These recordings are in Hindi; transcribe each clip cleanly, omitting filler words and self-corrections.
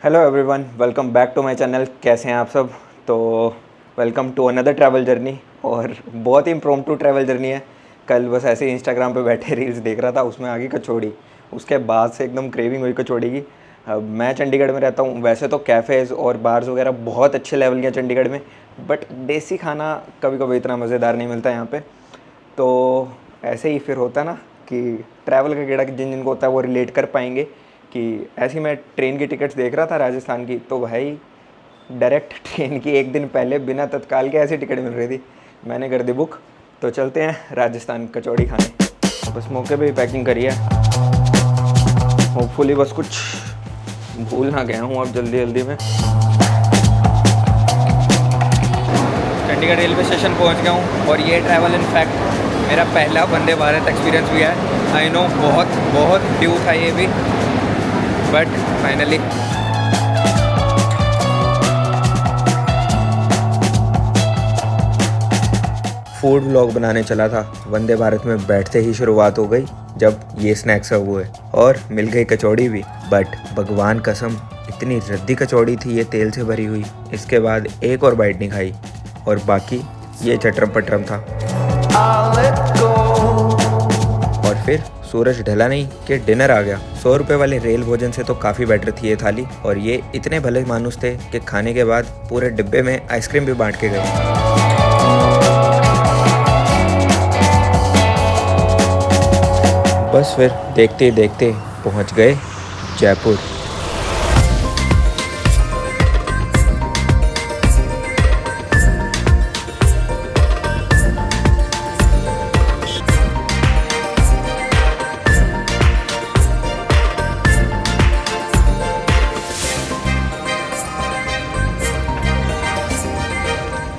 Hello everyone, welcome back to my channel. कैसे हैं आप सब? तो welcome to another travel journey. और बहुत ही इम्प्रॉम्प्टू ट्रैवल जर्नी है। कल बस ऐसे ही इंस्टाग्राम पे बैठे रील्स देख रहा था, उसमें आ गई कचौड़ी। उसके बाद से एकदम क्रेविंग हुई कचौड़ी की। मैं चंडीगढ़ में रहता हूँ, वैसे तो कैफ़ेज़ और बार्स वगैरह बहुत अच्छे लेवल के हैं चंडीगढ़ में, बट देसी खाना कभी कभी इतना मज़ेदार नहीं मिलता यहाँ पे। तो ऐसे ही फिर होता है ना कि ट्रैवल का कीड़ा जिन जिनको होता है वो रिलेट कर पाएंगे। कि ऐसे ही मैं ट्रेन की टिकट्स देख रहा था राजस्थान की, तो भाई डायरेक्ट ट्रेन की एक दिन पहले बिना तत्काल के ऐसी टिकट मिल रही थी, मैंने कर दी बुक। तो चलते हैं राजस्थान कचौड़ी खाने। बस मौके पे ही पैकिंग करी है, होपफुली बस कुछ भूल ना गया हूँ अब जल्दी जल्दी में। चंडीगढ़ रेलवे स्टेशन पहुँच गया हूँ और ये ट्रैवल इनफैक्ट मेरा पहला वंदे भारत एक्सपीरियंस भी है। आई नो बहुत बहुत ड्यू था ये भी, बट फाइनली फूड व्लॉग बनाने चला था। वंदे भारत में बैठते ही शुरुआत हो गई जब ये स्नैक्स सर्व हुए और मिल गई कचौड़ी भी। बट भगवान कसम इतनी रद्दी कचौड़ी थी ये, तेल से भरी हुई। इसके बाद एक और बाइट नहीं खाई और बाकी ये चटरम पटरम था। और फिर सूरज ढला नहीं कि डिनर आ गया। 100 रुपये वाले रेल भोजन से तो काफ़ी बेटर थी ये थाली। और ये इतने भले मानुस थे कि खाने के बाद पूरे डिब्बे में आइसक्रीम भी बांट के गए। बस फिर देखते ही देखते पहुंच गए जयपुर।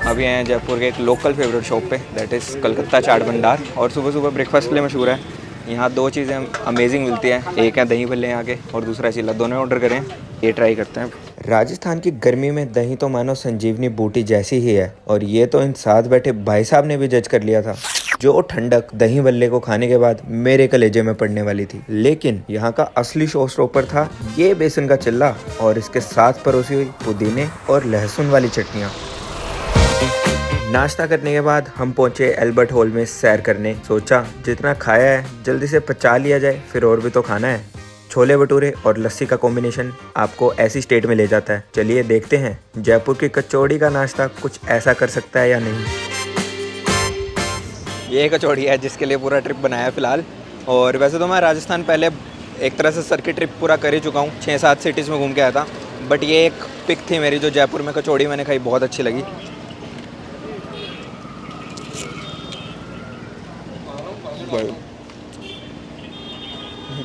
अभी आए हैं जयपुर के एक लोकल फेवरेट शॉप पे, दैट इज़ कलकत्ता चाट भंडार। और सुबह सुबह ब्रेकफास्ट के लिए मशहूर है। यहाँ दो चीज़ें अमेजिंग मिलती हैं, एक है दही भल्ले यहाँ के और दूसरा चीला। दोनों ऑर्डर करें, ये ट्राई करते हैं। राजस्थान की गर्मी में दही तो मानो संजीवनी बूटी जैसी ही है। और ये तो इन साथ बैठे भाई साहब ने भी जज कर लिया था। जो ठंडक दही भल्ले को खाने के बाद मेरे कलेजे में पड़ने वाली थी। लेकिन यहाँ का असली शो स्टॉपर था ये बेसन का चिल्ला और इसके साथ परोसी हुई पुदीने और लहसुन वाली चटनियाँ। नाश्ता करने के बाद हम पहुंचे एल्बर्ट हॉल में सैर करने। सोचा जितना खाया है जल्दी से पचा लिया जाए, फिर और भी तो खाना है। छोले भटूरे और लस्सी का कॉम्बिनेशन आपको ऐसी स्टेट में ले जाता है। चलिए देखते हैं जयपुर की कचौड़ी का नाश्ता कुछ ऐसा कर सकता है या नहीं। ये कचौड़ी है जिसके लिए पूरा ट्रिप बनाया है फ़िलहाल। और वैसे तो मैं राजस्थान पहले एक तरह से सर्किट ट्रिप पूरा कर ही चुका हूँ, 6-7 सिटीज़ में घूम के आया था। बट ये एक पिक थी मेरी जो जयपुर में कचौड़ी मैंने खाई, बहुत अच्छी लगी।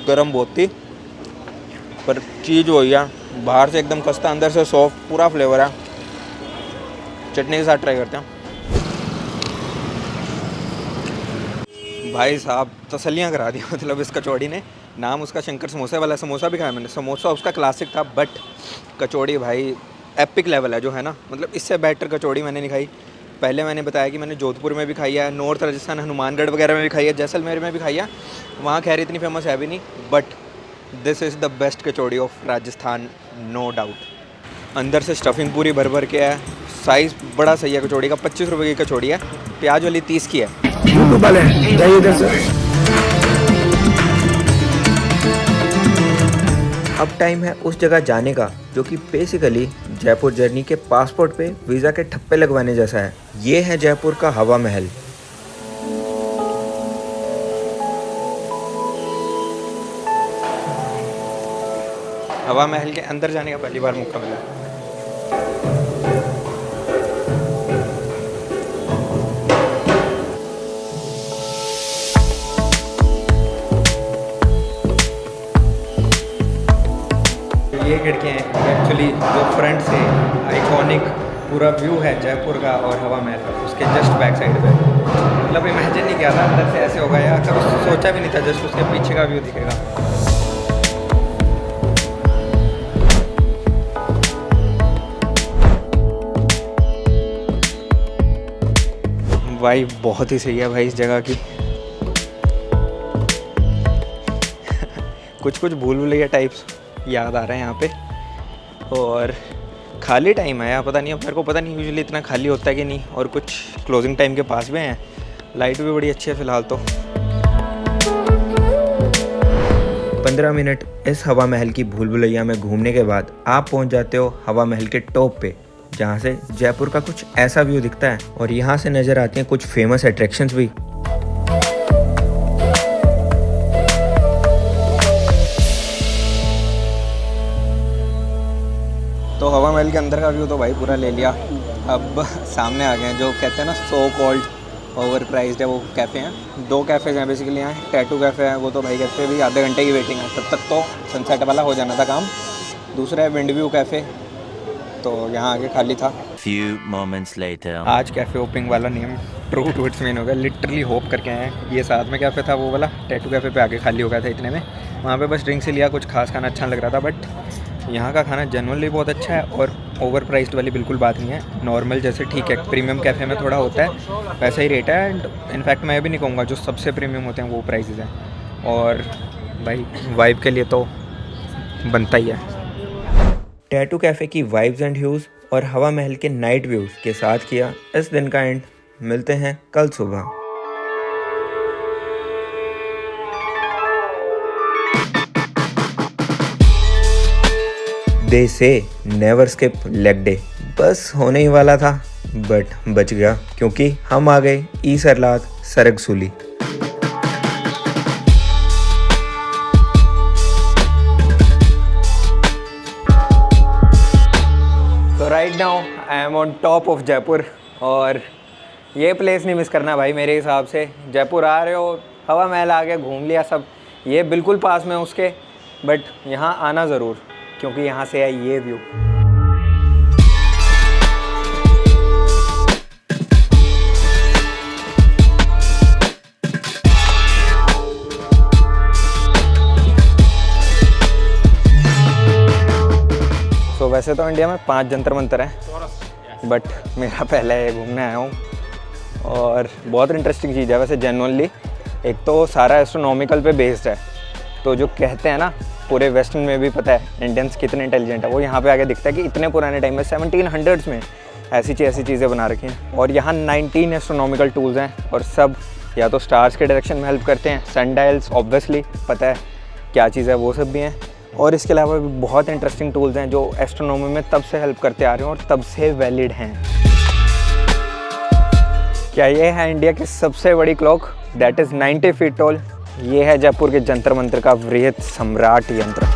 गरम बहुत थी पर चीज़ वही है, बाहर से एकदम खस्ता, अंदर से सॉफ्ट, पूरा फ्लेवर है। चटनी के साथ ट्राई करते हैं। भाई साहब तसल्लियाँ करा दी मतलब इस कचौड़ी ने। नाम उसका शंकर समोसा वाला, समोसा भी खाया मैंने। समोसा उसका क्लासिक था, बट कचौड़ी भाई एपिक लेवल है जो है ना। मतलब इससे बेटर कचौड़ी मैंने नहीं खाई। पहले मैंने बताया कि मैंने जोधपुर में भी खाई है, नॉर्थ राजस्थान हनुमानगढ़ वगैरह में भी खाई है, जैसलमेर में भी खाई है। वहाँ खैर इतनी फेमस है भी नहीं, but this is the best kachori of Rajasthan, no doubt. अंदर से स्टफिंग पूरी भर भर के है। साइज़ बड़ा सही है कचौड़ी का। 25 रुपये की कचौड़ी है, प्याज वाली 30 की है। अब टाइम है उस जगह जाने का जो कि बेसिकली जयपुर जर्नी के पासपोर्ट पे वीज़ा के ठप्पे लगवाने जैसा है। ये है जयपुर का हवा महल। हवा महल के अंदर जाने का पहली बार मौका मिला। ये खिड़कियाँ हैं एक्चुअली जो फ्रंट से आइकॉनिक पूरा व्यू है जयपुर का और हवा महल का, उसके जस्ट बैक साइड पे। मतलब इमेजिन नहीं किया था अंदर से ऐसे होगा, या कभी सोचा भी नहीं था। जस्ट उसके पीछे का व्यू दिखेगा। वाइब बहुत ही सही है भाई इस जगह की। कुछ कुछ भूल भुलैया टाइप्स याद आ रहे हैं यहाँ पे। और खाली टाइम है यार, पता नहीं अब मेरे को पता नहीं यूजुअली इतना खाली होता है कि नहीं। और कुछ क्लोजिंग टाइम के पास भी हैं। लाइट भी बड़ी अच्छी है फ़िलहाल तो। 15 मिनट इस हवा महल की भूल भुलैया में घूमने के बाद आप पहुंच जाते हो हवा महल के टॉप पे, जहां से जयपुर का कुछ ऐसा व्यू दिखता है। और यहां से नज़र आती हैं कुछ फेमस अट्रैक्शंस भी। तो हवा महल के अंदर का व्यू तो भाई पूरा ले लिया। अब सामने आ गए हैं जो कहते हैं ना सो कॉल्ड ओवर प्राइज्ड है वो कैफ़े हैं। 2 कैफ़ेज़ हैं बेसिकली यहाँ। टैटू कैफ़े है, वो तो भाई कहते हैं भी आधे घंटे की वेटिंग है, तब तक तो सनसेट वाला हो जाना था काम। दूसरा है विंड व्यू कैफ़े, तो यहाँ आगे खाली था। Few moments later. आज कैफ़े ओपनिंग वाला name true to its mean हो गया। लिटरली होप करके आए हैं। ये साथ में कैफ़े था वो वाला, टैटू कैफ़े पे आके खाली हो गया था इतने में। वहाँ पे बस ड्रिंक से लिया, कुछ खास खाना अच्छा लग रहा था। बट यहाँ का खाना जनरली बहुत अच्छा है और ओवर प्राइस्ड वाली बिल्कुल बात नहीं है। नॉर्मल जैसे ठीक है, प्रीमियम कैफ़े में थोड़ा होता है वैसा ही रेट है। एंड इनफैक्ट मैं भी नहीं कहूँगा जो सबसे प्रीमियम होते हैं वो प्राइसेस हैं। और भाई वाइब के लिए तो बनता ही है। टैटू कैफ़े की वाइब्स एंड ह्यूज़ और हवा महल के नाइट व्यूज़ के साथ किया इस दिन का एंड। मिलते हैं कल सुबह। दे से नेवर स्किप लेग डे बस होने ही वाला था, बट बच गया क्योंकि हम आ गए ई सरलाद सरगसूली। तो right now I am on top of Jaipur और ये प्लेस नहीं मिस करना भाई मेरे हिसाब से। जयपुर आ रहे हो, हवा महल आ गया, घूम लिया सब, ये बिल्कुल पास में उसके, बट यहाँ आना ज़रूर क्योंकि यहाँ से है ये व्यू। तो वैसे तो इंडिया में 5 जंतर मंतर हैं, बट मेरा पहला ये घूमने आया हूँ और बहुत इंटरेस्टिंग चीज़ है वैसे जेन्युइनली। एक तो सारा एस्ट्रोनॉमिकल पे बेस्ड है, तो जो कहते हैं ना पूरे वेस्टर्न में भी पता है इंडियंस कितने इंटेलिजेंट है, वो यहाँ पे आके दिखता है कि इतने पुराने टाइम में 1700s में ऐसी चीज़ें बना रखी हैं। और यहाँ 19 एस्ट्रोनॉमिकल टूल्स हैं और सब या तो स्टार्स के डायरेक्शन में हेल्प करते हैं। सन डायल्स ऑब्वियसली पता है क्या चीज़ है, वो सब भी हैं। और इसके अलावा भी बहुत इंटरेस्टिंग टूल्स हैं जो एस्ट्रोनॉमी में तब से हेल्प करते आ रहे हैं और तब से वैलिड हैं। क्या ये है इंडिया की सबसे बड़ी clock that is 90 feet tall. ये है जयपुर के जंतर मंतर का वृहत सम्राट यंत्र।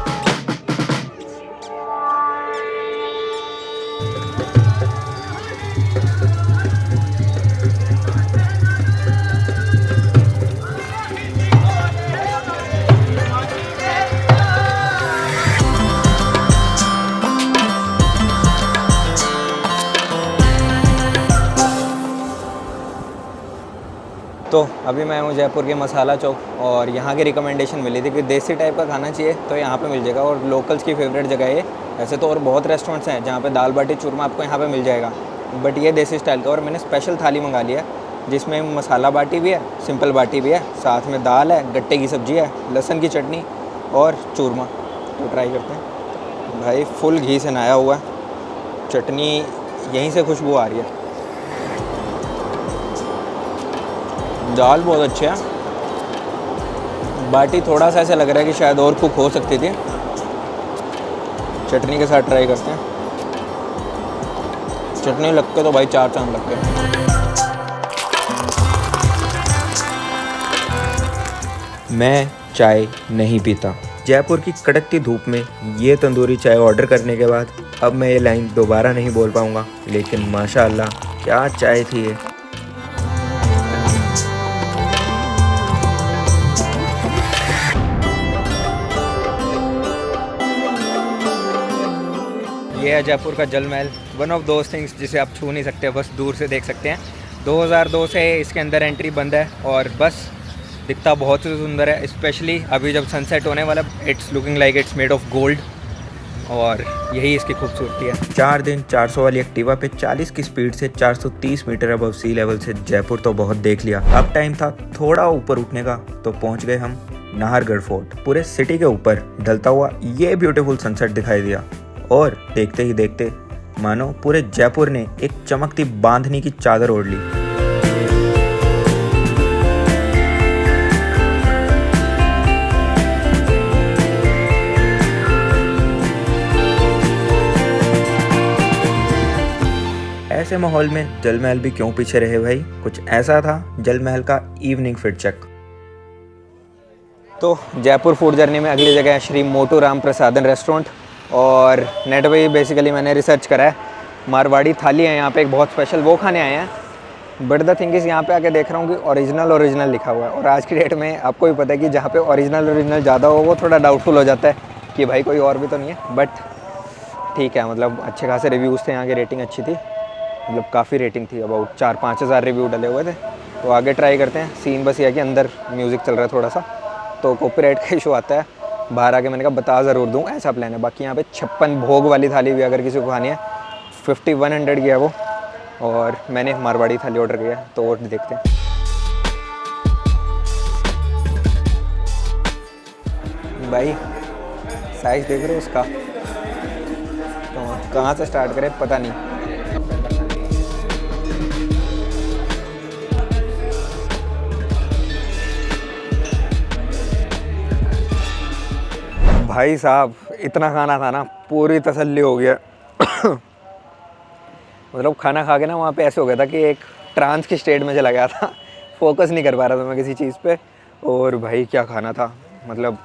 तो अभी मैं हूँ जयपुर के मसाला चौक और यहाँ की रिकमेंडेशन मिली थी कि देसी टाइप का खाना चाहिए तो यहाँ पे मिल जाएगा और लोकल्स की फेवरेट जगह है। वैसे तो और बहुत रेस्टोरेंट्स हैं जहाँ पे दाल बाटी चूरमा आपको यहाँ पे मिल जाएगा, बट ये देसी स्टाइल का। और मैंने स्पेशल थाली मंगा लिया जिसमें मसाला बाटी भी है, सिंपल बाटी भी है, साथ में दाल है, गट्टे की सब्ज़ी है, लहसुन की चटनी और चूरमा। तो ट्राई करते हैं। भाई फुल घी से नहाया हुआ है, चटनी यहीं से खुशबू आ रही है। दाल बहुत अच्छी है, बाटी थोड़ा सा ऐसा लग रहा है कि शायद और कुक हो सकती थी। चटनी के साथ ट्राई करते हैं। चटनी लग के तो भाई 4 चांद लगते हैं। मैं चाय नहीं पीता। जयपुर की कड़कती धूप में ये तंदूरी चाय ऑर्डर करने के बाद अब मैं ये लाइन दोबारा नहीं बोल पाऊँगा, लेकिन माशाअल्लाह क्या चाय थी ये। ये है जयपुर का जल महल, वन ऑफ दोज थिंग्स जिसे आप छू नहीं सकते, बस दूर से देख सकते हैं। 2002 से इसके अंदर एंट्री बंद है और बस दिखता बहुत ही सुंदर है, स्पेशली अभी जब सनसेट होने वाला। It's looking like it's made of gold और यही इसकी खूबसूरती है। 4 दिन 400 वाली एक्टिवा पे 40 की स्पीड से 430 मीटर अबव सी लेवल से जयपुर तो बहुत देख लिया। अब टाइम था थोड़ा ऊपर उठने का, तो पहुंच गए हम नाहरगढ़ फोर्ट। पूरे सिटी के ऊपर ढलता हुआ ये ब्यूटीफुल सनसेट दिखाई दिया और देखते ही देखते मानो पूरे जयपुर ने एक चमकती बांधनी की चादर ओढ़ ली। ऐसे माहौल में जल महल भी क्यों पीछे रहे भाई, कुछ ऐसा था जल महल का इवनिंग फिट चेक। तो जयपुर फूड जर्नी में अगली जगह है श्री मोटू राम प्रसादन रेस्टोरेंट, और नेट पे बेसिकली मैंने रिसर्च करा है, मारवाड़ी थाली है यहाँ पे एक बहुत स्पेशल, वो खाने आए हैं। बट द थिंग इज़ यहाँ पे आके देख रहा हूँ कि ओरिजिनल लिखा हुआ है, और आज की डेट में आपको भी पता है कि जहाँ पे ओरिजिनल ज़्यादा हो वो थोड़ा डाउटफुल हो जाता है कि भाई कोई और भी तो नहीं है। बट ठीक है, मतलब अच्छे खासे रिव्यूज़ थे, यहाँ की रेटिंग अच्छी थी, मतलब काफ़ी रेटिंग थी, अबाउट 4-5 हज़ार रिव्यू डले हुए थे। तो आगे ट्राई करते हैं। सीन बस यह कि अंदर म्यूज़िक चल रहा है थोड़ा सा, तो कॉपीराइट का इशू आता है। बाहर आके मैंने कहा बता ज़रूर दूँ, ऐसा प्लान है। बाकी यहाँ पे 56 भोग वाली थाली भी अगर किसी को खानी है 5100 की है वो, और मैंने मारवाड़ी थाली ऑर्डर किया है, तो और देखते हैं। भाई साइज़ देख रहे हो उसका, तो कहाँ से स्टार्ट करें पता नहीं। भाई साहब इतना खाना था ना, पूरी तसल्ली हो गया। मतलब खाना खा के ना वहाँ पे ऐसे हो गया था कि एक ट्रांस की स्टेट में चला गया था, फोकस नहीं कर पा रहा था मैं किसी चीज़ पे। और भाई क्या खाना था, मतलब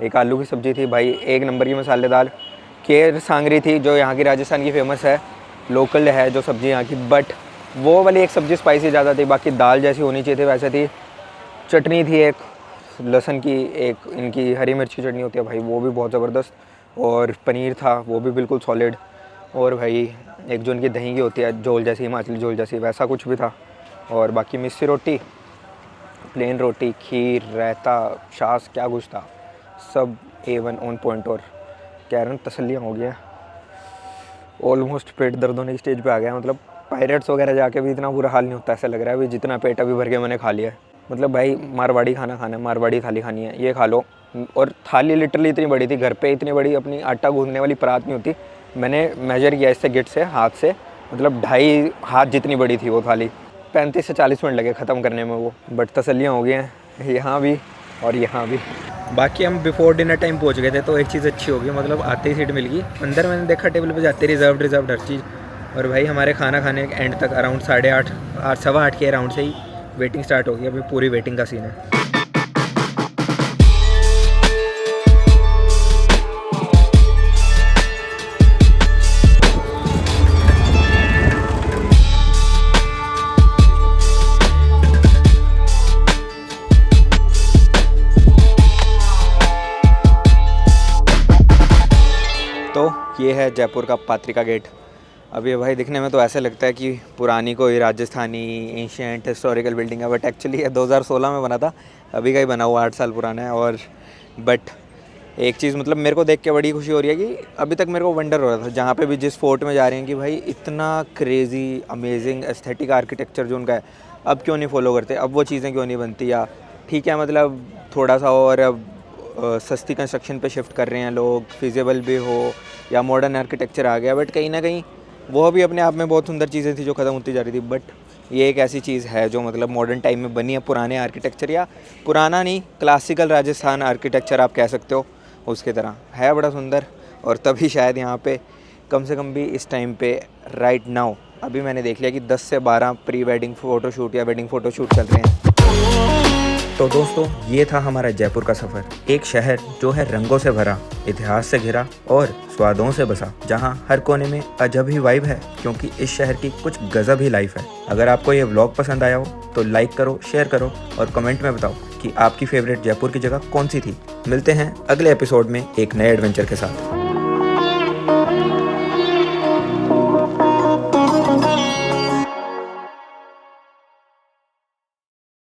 एक आलू की सब्ज़ी थी भाई, एक नंबर की मसालेदार। केर सांगरी थी जो यहाँ की राजस्थान की फेमस है, लोकल है जो सब्ज़ी यहाँ की, बट वो वाली एक सब्ज़ी स्पाइसी ज़्यादा थी, बाकी दाल जैसी होनी चाहिए थी वैसे थी। चटनी थी एक लहसुन की, एक इनकी हरी मिर्च की चटनी होती है भाई, वो भी बहुत ज़बरदस्त। और पनीर था वो भी बिल्कुल सॉलिड। और भाई एक जो इनकी दही की होती है झोल जैसी, हिमाचली झोल जैसी, वैसा कुछ भी था। और बाकी मिस्सी रोटी, प्लेन रोटी, खीर, रायता, छाछ, क्या कुछ था, सब A1 ऑन पॉइंट। और कह रहे हैं तसल्लियाँ हो गया, ऑलमोस्ट पेट दर्द होने की स्टेज पे आ गया। मतलब पायरेट्स वगैरह जाके भी इतना बुरा हाल नहीं होता, ऐसा लग रहा है अभी जितना पेट अभी भर के मैंने खा लिया है। मतलब भाई मारवाड़ी खाना खाना है, मारवाड़ी थाली खानी है, ये खा लो। और थाली लिटरली इतनी बड़ी थी, घर पे इतनी बड़ी अपनी आटा गूंदने वाली परात नहीं होती, मैंने मेजर किया इससे गिट से, हाथ से, मतलब 2.5 हाथ जितनी बड़ी थी वो थाली। 35 से 40 मिनट लगे ख़त्म करने में वो, बट तसल्लियाँ हो गई हैं यहाँ भी और यहाँ भी। बाकी हम बिफोर डिनर टाइम पहुँच गए थे, तो एक चीज़ अच्छी होगी, मतलब आते ही सीट मिल गई। अंदर मैंने देखा टेबल पे जाते रिजर्व हर चीज़। और भाई हमारे खाना खाने के एंड तक अराउंड 8:30 8:15 के अराउंड से ही वेटिंग स्टार्ट हो गई। अभी पूरी वेटिंग का सीन है। तो ये है जयपुर का पात्रिका गेट। अब ये भाई दिखने में तो ऐसे लगता है कि पुरानी कोई राजस्थानी एंशिएंट हिस्टोरिकल बिल्डिंग है, बट एक्चुअली ये 2016 में बना था, अभी का ही बना हुआ, 8 साल पुराना है। और बट एक चीज़ मतलब मेरे को देख के बड़ी खुशी हो रही है कि अभी तक मेरे को वंडर हो रहा था जहाँ पे भी जिस फोर्ट में जा रहे हैं कि भाई इतना क्रेज़ी अमेजिंग एस्थेटिक आर्किटेक्चर जो उनका है, अब क्यों नहीं फॉलो करते, अब वो चीज़ें क्यों नहीं बनती। या ठीक है मतलब थोड़ा सा और अब सस्ती कंस्ट्रक्शन पे शिफ्ट कर रहे हैं लोग, फिजिबल भी हो, या मॉडर्न आर्किटेक्चर आ गया, बट कहीं ना कहीं वो भी अपने आप में बहुत सुंदर चीज़ें थी जो ख़त्म होती जा रही थी। बट ये एक ऐसी चीज़ है जो मतलब मॉडर्न टाइम में बनी है, पुराने आर्किटेक्चर, या पुराना नहीं क्लासिकल राजस्थान आर्किटेक्चर आप कह सकते हो, उसकी तरह है, बड़ा सुंदर। और तभी शायद यहाँ पे कम से कम भी इस टाइम पे राइट नाउ अभी मैंने देख लिया कि 10 से 12 प्री वेडिंग फ़ोटोशूट या वेडिंग फ़ोटोशूट चल रहे हैं। तो दोस्तों ये था हमारा जयपुर का सफ़र, एक शहर जो है रंगों से भरा, इतिहास से घिरा और स्वादों से बसा, जहां हर कोने में अजब ही वाइब है, क्योंकि इस शहर की कुछ गजब ही लाइफ है। अगर आपको ये व्लॉग पसंद आया हो तो लाइक करो, शेयर करो और कमेंट में बताओ कि आपकी फेवरेट जयपुर की जगह कौन सी थी। मिलते हैं अगले एपिसोड में एक नए एडवेंचर के साथ।